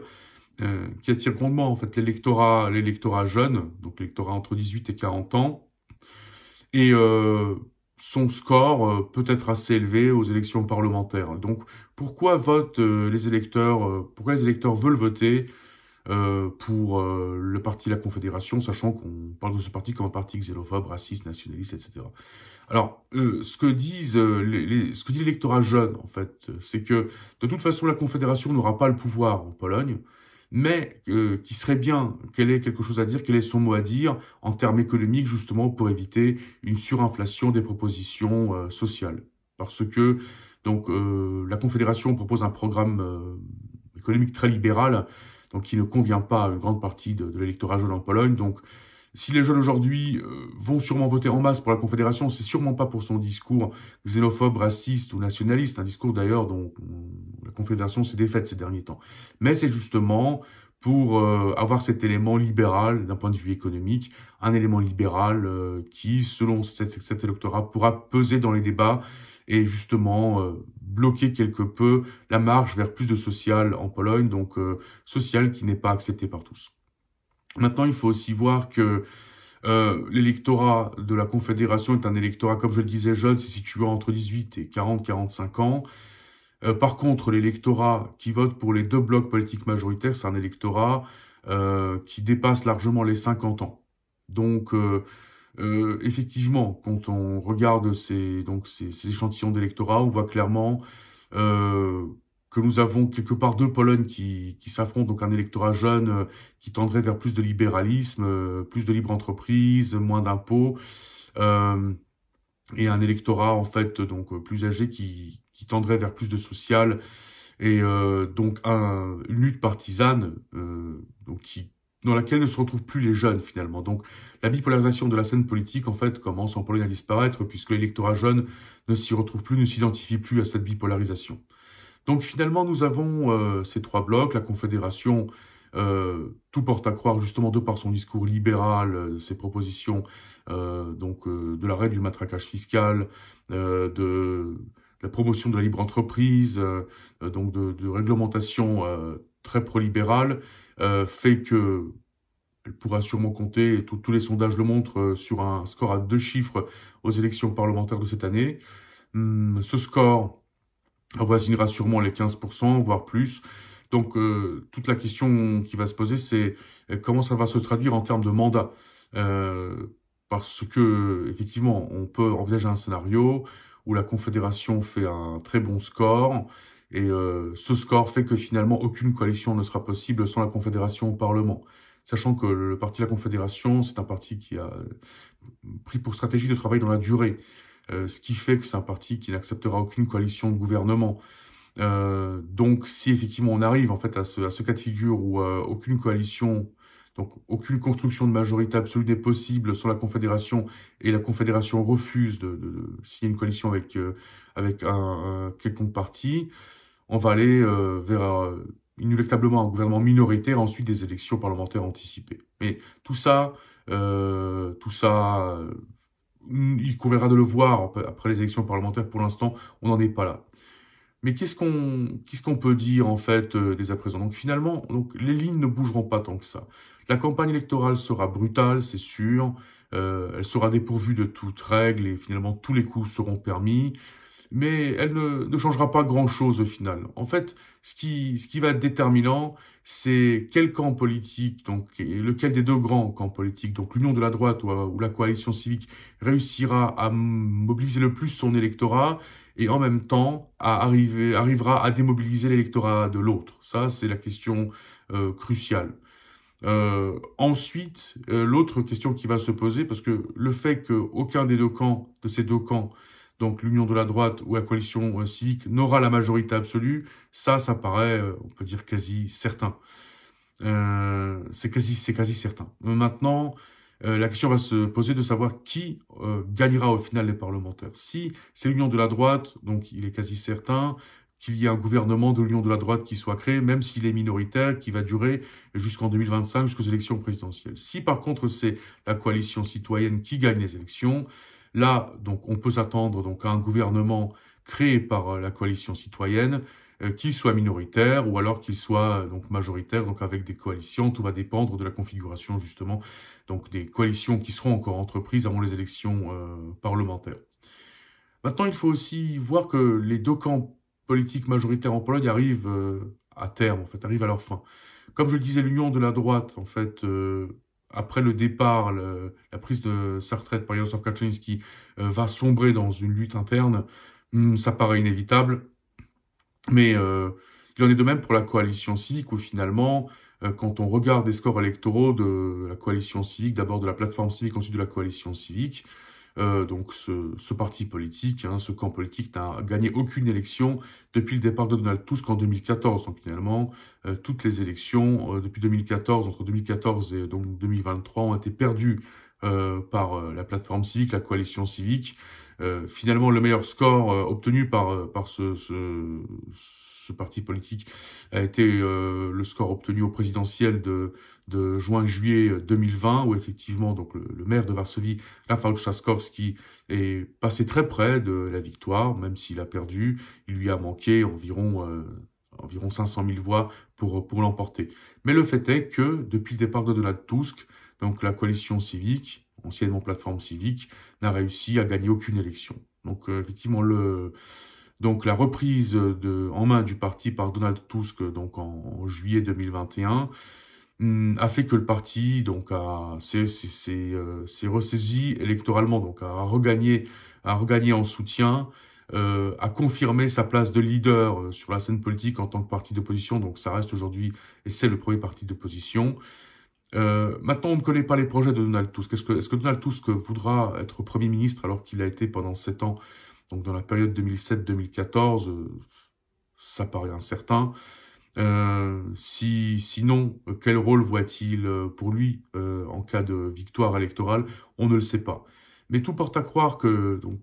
grandement en fait l'électorat jeune, donc l'électorat entre 18 et 40 ans, et son score peut être assez élevé aux élections parlementaires. Donc, pourquoi les électeurs veulent voter pour le parti La Confédération, sachant qu'on parle de ce parti comme un parti xénophobe, raciste, nationaliste, etc. Alors, ce que dit l'électorat jeune, en fait, c'est que de toute façon, la Confédération n'aura pas le pouvoir en Pologne, mais qui serait bien qu'elle ait quelque chose à dire, qu'elle ait son mot à dire en termes économiques, justement, pour éviter une surinflation des propositions sociales. Parce que la Confédération propose un programme économique très libéral, donc qui ne convient pas à une grande partie de l'électorat jeune en Pologne. Donc, si les jeunes aujourd'hui vont sûrement voter en masse pour la Confédération, c'est sûrement pas pour son discours xénophobe, raciste ou nationaliste, un discours d'ailleurs dont la Confédération s'est défaite ces derniers temps. Mais c'est justement pour avoir cet élément libéral d'un point de vue économique, un élément libéral qui, selon cet électorat, pourra peser dans les débats et justement bloquer quelque peu la marche vers plus de social en Pologne, donc social qui n'est pas accepté par tous. Maintenant, il faut aussi voir que l'électorat de la Confédération est un électorat, comme je le disais, jeune, c'est situé entre 18 et 40-45 ans. Par contre, l'électorat qui vote pour les deux blocs politiques majoritaires, c'est un électorat qui dépasse largement les 50 ans. Donc, effectivement, quand on regarde ces échantillons d'électorat, on voit clairement que nous avons quelque part deux Polognes qui s'affrontent, donc un électorat jeune qui tendrait vers plus de libéralisme, plus de libre entreprise, moins d'impôts, et un électorat en fait donc plus âgé qui tendrait vers plus de social, et donc une lutte partisane dans laquelle ne se retrouvent plus les jeunes finalement. Donc la bipolarisation de la scène politique en fait commence en Pologne à disparaître, puisque l'électorat jeune ne s'y retrouve plus, ne s'identifie plus à cette bipolarisation. Donc finalement, nous avons ces trois blocs. La Confédération, tout porte à croire justement de par son discours libéral, ses propositions de l'arrêt du matraquage fiscal, de la promotion de la libre entreprise, de réglementation très pro-libérale, fait que elle pourra sûrement compter, et tous les sondages le montrent, sur un score à 2 chiffres aux élections parlementaires de cette année. Ce score avoisinera sûrement les 15%, voire plus. Donc, toute la question qui va se poser, c'est comment ça va se traduire en termes de mandat. Parce que, effectivement, on peut envisager un scénario où la Confédération fait un très bon score, et ce score fait que finalement aucune coalition ne sera possible sans la Confédération au Parlement. Sachant que le parti de la Confédération, c'est un parti qui a pris pour stratégie de travailler dans la durée. Ce qui fait que c'est un parti qui n'acceptera aucune coalition de gouvernement. Donc, si effectivement on arrive en fait à ce cas de figure où aucune coalition, donc aucune construction de majorité absolue n'est possible sans la Confédération, et la Confédération refuse de signer une coalition avec un quelconque parti, on va aller vers inéluctablement un gouvernement minoritaire, ensuite des élections parlementaires anticipées. Mais tout ça, il conviendra de le voir après les élections parlementaires. Pour l'instant, on n'en est pas là. Mais qu'est-ce qu'on peut dire en fait dès à présent? Donc finalement, les lignes ne bougeront pas tant que ça. La campagne électorale sera brutale, c'est sûr. Elle sera dépourvue de toute règle, et finalement tous les coups seront permis. Mais elle ne changera pas grand-chose au final. En fait, ce qui va être déterminant, c'est quel camp politique, donc et lequel des deux grands camps politiques, donc l'Union de la droite ou la coalition civique, réussira à mobiliser le plus son électorat, et en même temps arrivera à démobiliser l'électorat de l'autre. Ça, c'est la question cruciale. Ensuite, l'autre question qui va se poser, parce que le fait qu'aucun des deux camps, de ces deux camps, donc l'Union de la droite ou la coalition civique, n'aura la majorité absolue, ça paraît, on peut dire, quasi certain. C'est quasi certain. Maintenant, la question va se poser de savoir qui gagnera au final les parlementaires. Si c'est l'Union de la droite, donc il est quasi certain qu'il y ait un gouvernement de l'Union de la droite qui soit créé, même s'il est minoritaire, qui va durer jusqu'en 2025, jusqu'aux élections présidentielles. Si par contre c'est la coalition citoyenne qui gagne les élections, là, donc, on peut s'attendre donc à un gouvernement créé par la coalition citoyenne, qu'il soit minoritaire ou alors qu'il soit donc majoritaire, donc avec des coalitions. Tout va dépendre de la configuration justement, donc des coalitions qui seront encore entreprises avant les élections parlementaires. Maintenant, il faut aussi voir que les deux camps politiques majoritaires en Pologne arrivent à terme, en fait, arrivent à leur fin. Comme je le disais, l'union de la droite, en fait, après le départ, la prise de sa retraite par Jarosław Kaczyński, va sombrer dans une lutte interne. Ça paraît inévitable. Mais il en est de même pour la coalition civique, où finalement, quand on regarde les scores électoraux de la coalition civique, d'abord de la plateforme civique, ensuite de la coalition civique, donc ce parti politique, ce camp politique n'a gagné aucune élection depuis le départ de Donald Tusk en 2014. Donc finalement, toutes les élections depuis 2014, entre 2014 et donc 2023, ont été perdues par la plateforme civique, la coalition civique. Finalement, le meilleur score obtenu par ce parti politique a été le score obtenu au présidentiel de juin-juillet 2020, où effectivement donc le maire de Varsovie, Rafał Trzaskowski, est passé très près de la victoire, même s'il a perdu. Il lui a manqué environ 500 000 voix pour l'emporter. Mais le fait est que depuis le départ de Donald Tusk, donc la coalition civique, anciennement plateforme civique, n'a réussi à gagner aucune élection. Donc effectivement, donc la reprise en main du parti par Donald Tusk, donc en juillet 2021, a fait que le parti donc s'est ressaisi électoralement, donc a regagné en soutien, a confirmé sa place de leader sur la scène politique en tant que parti d'opposition. Donc ça reste aujourd'hui, et c'est le premier parti d'opposition. Maintenant, on ne connaît pas les projets de Donald Tusk. Est-ce que Donald Tusk voudra être Premier ministre alors qu'il a été pendant 7 ans, donc dans la période 2007-2014, ça paraît incertain. Sinon, quel rôle voit-il pour lui en cas de victoire électorale? On ne le sait pas. Mais tout porte à croire que donc,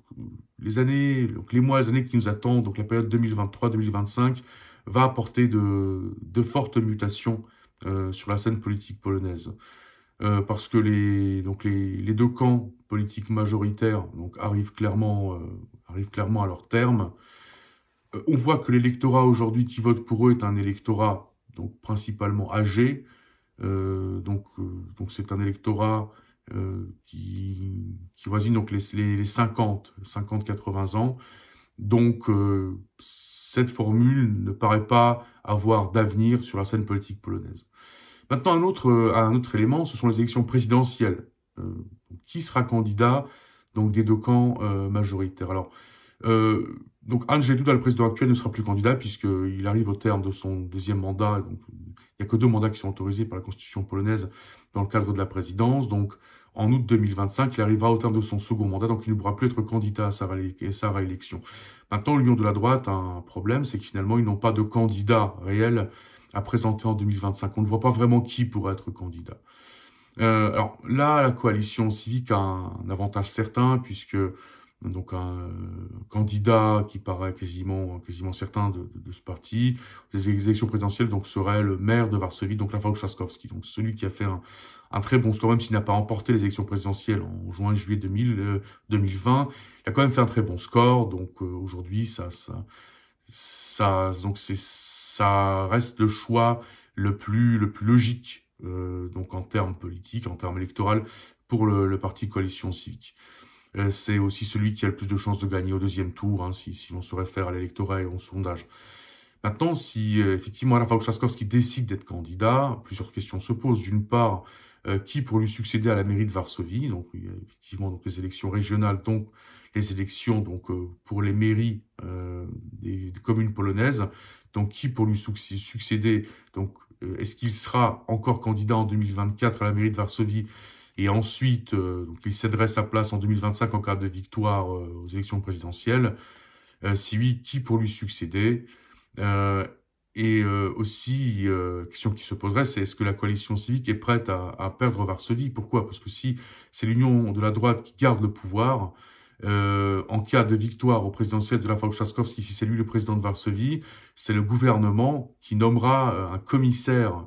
les mois, les années qui nous attendent, donc la période 2023-2025, va apporter de fortes mutations sur la scène politique polonaise. Parce que les deux camps politiques majoritaires donc, arrivent clairement à leur terme. On voit que l'électorat aujourd'hui qui vote pour eux est un électorat donc principalement âgé, Donc c'est un électorat qui voisine donc les 50-80 ans. Donc cette formule ne paraît pas avoir d'avenir sur la scène politique polonaise. Maintenant, un autre élément, ce sont les élections présidentielles. Qui sera candidat donc des deux camps majoritaires? Alors, donc Andrzej Duda, le président actuel, ne sera plus candidat puisqu'il arrive au terme de son deuxième mandat. Donc, il n'y a que 2 mandats qui sont autorisés par la constitution polonaise dans le cadre de la présidence. Donc, en août 2025, il arrivera au terme de son second mandat, donc il ne pourra plus être candidat à sa réélection. Maintenant, l'Union de la droite a un problème, c'est que finalement, ils n'ont pas de candidat réel à présenter en 2025. On ne voit pas vraiment qui pourrait être candidat. Alors là, la coalition civique a un avantage certain, puisque donc un candidat qui paraît quasiment certain de ce parti, des élections présidentielles, donc serait le maire de Varsovie, donc Rafał Trzaskowski, donc celui qui a fait un très bon score, même s'il n'a pas remporté les élections présidentielles en juin et juillet 2020, il a quand même fait un très bon score. Donc aujourd'hui, ça reste le choix le plus logique, donc en termes politiques, en termes électoraux, pour le parti coalition civique. C'est aussi celui qui a le plus de chances de gagner au deuxième tour, hein, si l'on se réfère à l'électorat et au sondage. Maintenant, si effectivement Rafał Trzaskowski décide d'être candidat, plusieurs questions se posent. D'une part, qui pour lui succéder à la mairie de Varsovie? Donc il y a effectivement donc les élections régionales, donc les élections donc pour les mairies des communes polonaises. Donc qui pour lui succéder? Donc est-ce qu'il sera encore candidat en 2024 à la mairie de Varsovie? Et ensuite, donc il céderait sa place en 2025 en cas de victoire aux élections présidentielles. Si oui, qui pour lui succéder? Aussi, question qui se poserait, c'est est-ce que la coalition civique est prête à perdre Varsovie? Pourquoi? Parce que si c'est l'union de la droite qui garde le pouvoir, en cas de victoire au présidentiel de Rafał Trzaskowski, si c'est lui le président de Varsovie, c'est le gouvernement qui nommera un commissaire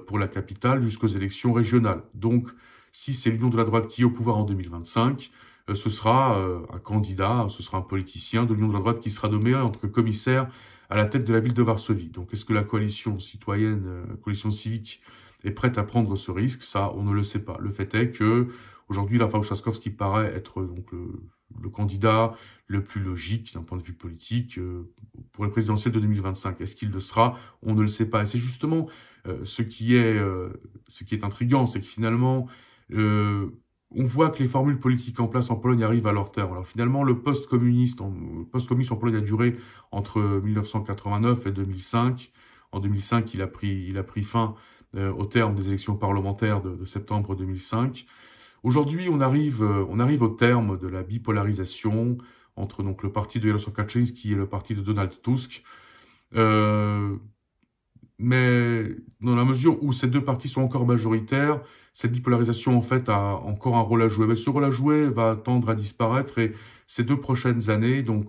pour la capitale jusqu'aux élections régionales. Donc, si c'est l'union de la droite qui est au pouvoir en 2025, ce sera un candidat, ce sera un politicien de l'union de la droite qui sera nommé en tant que commissaire à la tête de la ville de Varsovie. Donc, est-ce que la coalition citoyenne, coalition civique est prête à prendre ce risque? Ça, on ne le sait pas. Le fait est que aujourd'hui, Rafał Trzaskowski paraît être donc le candidat le plus logique d'un point de vue politique pour les présidentielles de 2025. Est-ce qu'il le sera? On ne le sait pas. Et c'est justement ce qui est intriguant, c'est que finalement, on voit que les formules politiques en place en Pologne arrivent à leur terme. Alors finalement, le post-communisme en Pologne a duré entre 1989 et 2005. En 2005, il a pris fin au terme des élections parlementaires de septembre 2005. Aujourd'hui, on arrive au terme de la bipolarisation entre donc le parti de Jarosław Kaczyński et le parti de Donald Tusk. Mais dans la mesure où ces deux partis sont encore majoritaires, cette bipolarisation en fait a encore un rôle à jouer. Mais ce rôle à jouer va tendre à disparaître et ces 2 prochaines années, donc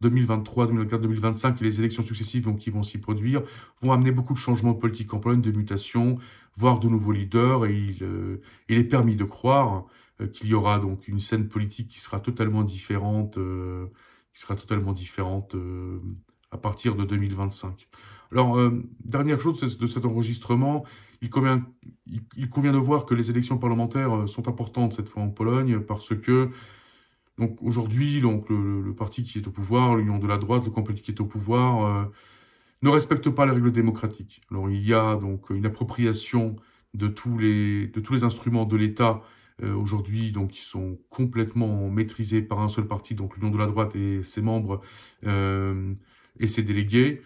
2023, 2024, 2025 et les élections successives donc, qui vont s'y produire, vont amener beaucoup de changements politiques en Pologne, de mutations, voire de nouveaux leaders. Et il est permis de croire qu'il y aura donc une scène politique qui sera totalement différente, à partir de 2025. Alors, dernière chose de cet enregistrement, il convient de voir que les élections parlementaires sont importantes cette fois en Pologne parce que donc aujourd'hui, donc le parti qui est au pouvoir, l'union de la droite, le camp politique qui est au pouvoir, ne respecte pas les règles démocratiques. Alors il y a donc une appropriation de tous les instruments de l'État aujourd'hui, donc qui sont complètement maîtrisés par un seul parti, donc l'union de la droite et ses membres et ses délégués.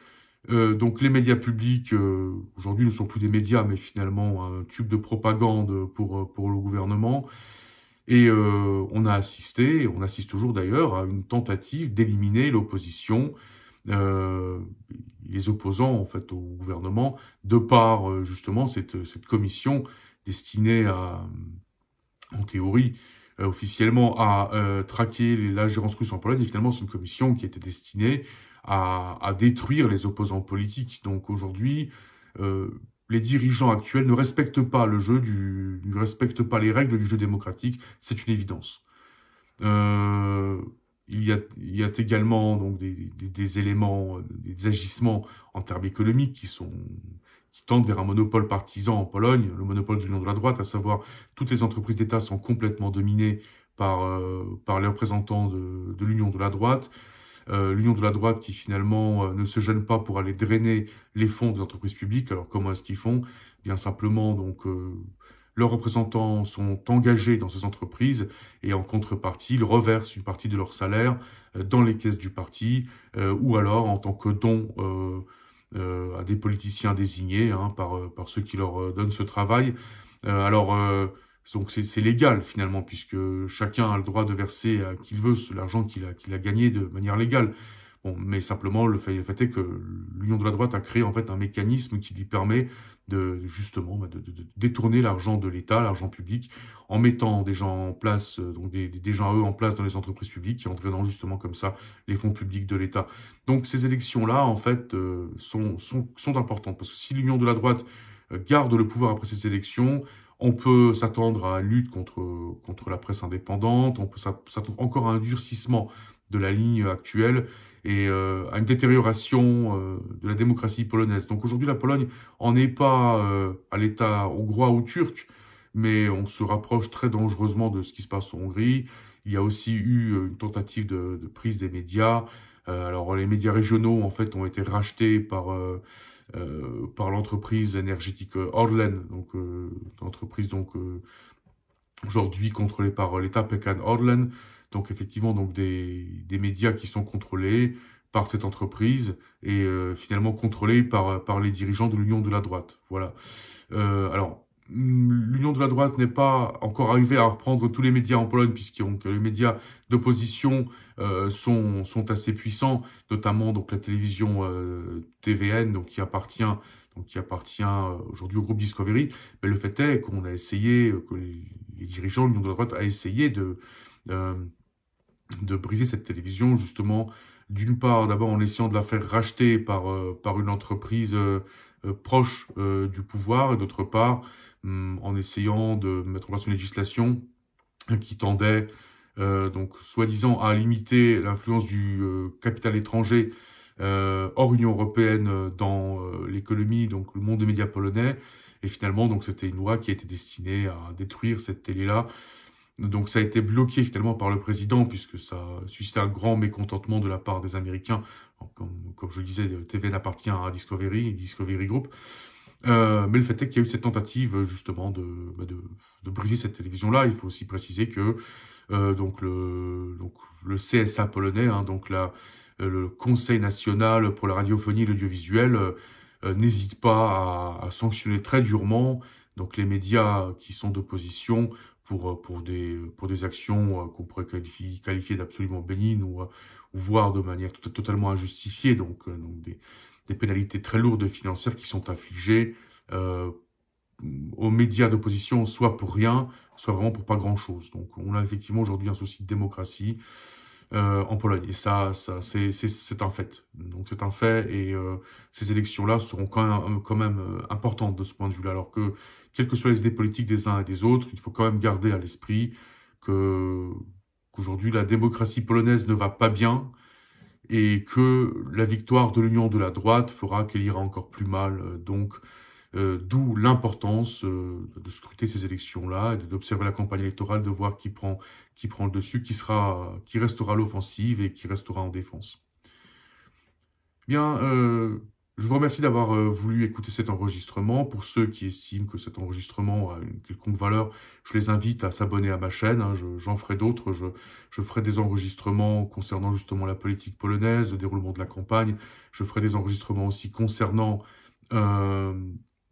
Donc les médias publics aujourd'hui ne sont plus des médias, mais finalement un tube de propagande pour le gouvernement. Et on assiste toujours d'ailleurs à une tentative d'éliminer l'opposition, les opposants en fait au gouvernement, de par justement cette commission destinée à, en théorie, officiellement à traquer l'ingérence russe en Pologne. Et finalement, c'est une commission qui était destinée à détruire les opposants politiques. Donc aujourd'hui, les dirigeants actuels ne respectent pas ne respectent pas les règles du jeu démocratique, c'est une évidence. Il y a également donc des éléments, des agissements en termes économiques qui tendent vers un monopole partisan en Pologne, le monopole de l'Union de la droite, à savoir toutes les entreprises d'État sont complètement dominées par les représentants de l'Union de la droite. L'Union de la droite qui finalement ne se gêne pas pour aller drainer les fonds des entreprises publiques. Alors comment est-ce qu'ils font? Bien simplement, donc leurs représentants sont engagés dans ces entreprises et en contrepartie, ils reversent une partie de leur salaire dans les caisses du parti ou alors en tant que don à des politiciens désignés par ceux qui leur donnent ce travail. Donc c'est légal finalement, puisque chacun a le droit de verser à qui il veut l'argent qu'il a gagné de manière légale. Bon, mais simplement le fait est que l'Union de la droite a créé en fait un mécanisme qui lui permet de détourner l'argent de l'État, l'argent public, en mettant des gens en place, donc des gens à eux en place dans les entreprises publiques, et en drainant justement comme ça les fonds publics de l'État. Donc ces élections-là, en fait, sont importantes, parce que si l'Union de la droite garde le pouvoir après ces élections, on peut s'attendre à une lutte contre la presse indépendante, on peut s'attendre encore à un durcissement de la ligne actuelle et à une détérioration de la démocratie polonaise. Donc aujourd'hui, la Pologne en est pas à l'état hongrois ou turc, mais on se rapproche très dangereusement de ce qui se passe en Hongrie. Il y a aussi eu une tentative de prise des médias. Alors les médias régionaux, en fait, ont été rachetés par l'entreprise énergétique Orlen, donc l'entreprise aujourd'hui contrôlée par l'État PKN Orlen. Donc effectivement donc des médias qui sont contrôlés par cette entreprise et finalement contrôlés par les dirigeants de l'Union de la droite. Voilà. Alors l'Union de la droite n'est pas encore arrivée à reprendre tous les médias en Pologne, puisque les médias d'opposition sont assez puissants, notamment donc la télévision TVN, donc qui appartient aujourd'hui au groupe Discovery. Mais le fait est qu'on a essayé, que les dirigeants de l'Union de la droite a essayé de briser cette télévision, justement, d'une part, d'abord en essayant de la faire racheter par une entreprise proche du pouvoir, et d'autre part, en essayant de mettre en place une législation qui tendait, donc, soi-disant, à limiter l'influence du capital étranger hors Union européenne dans l'économie, donc le monde des médias polonais. Et finalement, donc, c'était une loi qui a été destinée à détruire cette télé-là. Donc ça a été bloqué finalement par le président, puisque ça suscitait un grand mécontentement de la part des Américains. Comme je le disais, TVN appartient à Discovery Group. Mais le fait est qu'il y a eu cette tentative justement de briser cette télévision-là. Il faut aussi préciser que donc le CSA polonais, donc le Conseil national pour la radiophonie et l'audiovisuel, n'hésite pas à sanctionner très durement donc les médias qui sont d'opposition pour des actions qu'on pourrait qualifier d'absolument bénignes ou voire de manière totalement injustifiée, donc des pénalités très lourdes financières qui sont infligées aux médias d'opposition, soit pour rien, soit vraiment pour pas grand-chose. Donc on a effectivement aujourd'hui un souci de démocratie en Pologne, et ça c'est un fait. Donc c'est un fait, et ces élections-là seront quand même importantes de ce point de vue-là, alors que quelles que soient les idées politiques des uns et des autres, il faut quand même garder à l'esprit qu'aujourd'hui la démocratie polonaise ne va pas bien, et que la victoire de l'Union de la droite fera qu'elle ira encore plus mal. Donc d'où l'importance de scruter ces élections-là, et d'observer la campagne électorale, de voir qui prend le dessus, qui restera à l'offensive et qui restera en défense. Bien, je vous remercie d'avoir voulu écouter cet enregistrement. Pour ceux qui estiment que cet enregistrement a une quelconque valeur, je les invite à s'abonner à ma chaîne. J'en ferai d'autres. Je ferai des enregistrements concernant justement la politique polonaise, le déroulement de la campagne. Je ferai des enregistrements aussi concernant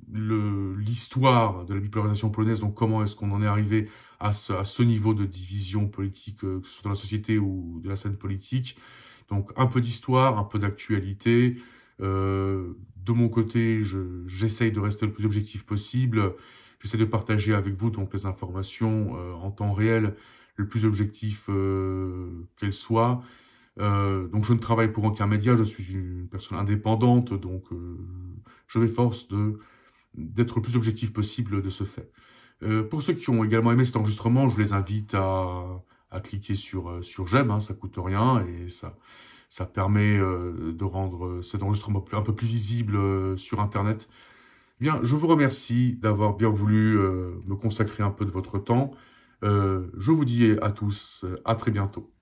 l'histoire de la bipolarisation polonaise, donc comment est-ce qu'on en est arrivé à ce niveau de division politique, que ce soit dans la société ou de la scène politique. Donc un peu d'histoire, un peu d'actualité. De mon côté, j'essaye de rester le plus objectif possible. J'essaie de partager avec vous donc les informations en temps réel, le plus objectif qu'elles soient. Donc je ne travaille pour aucun média, je suis une personne indépendante, donc je m'efforce d'être le plus objectif possible de ce fait. Pour ceux qui ont également aimé cet enregistrement, je les invite à cliquer sur j'aime, ça coûte rien, et ça permet de rendre cet enregistrement un peu plus visible sur Internet. Bien, je vous remercie d'avoir bien voulu me consacrer un peu de votre temps. Je vous dis à tous, à très bientôt.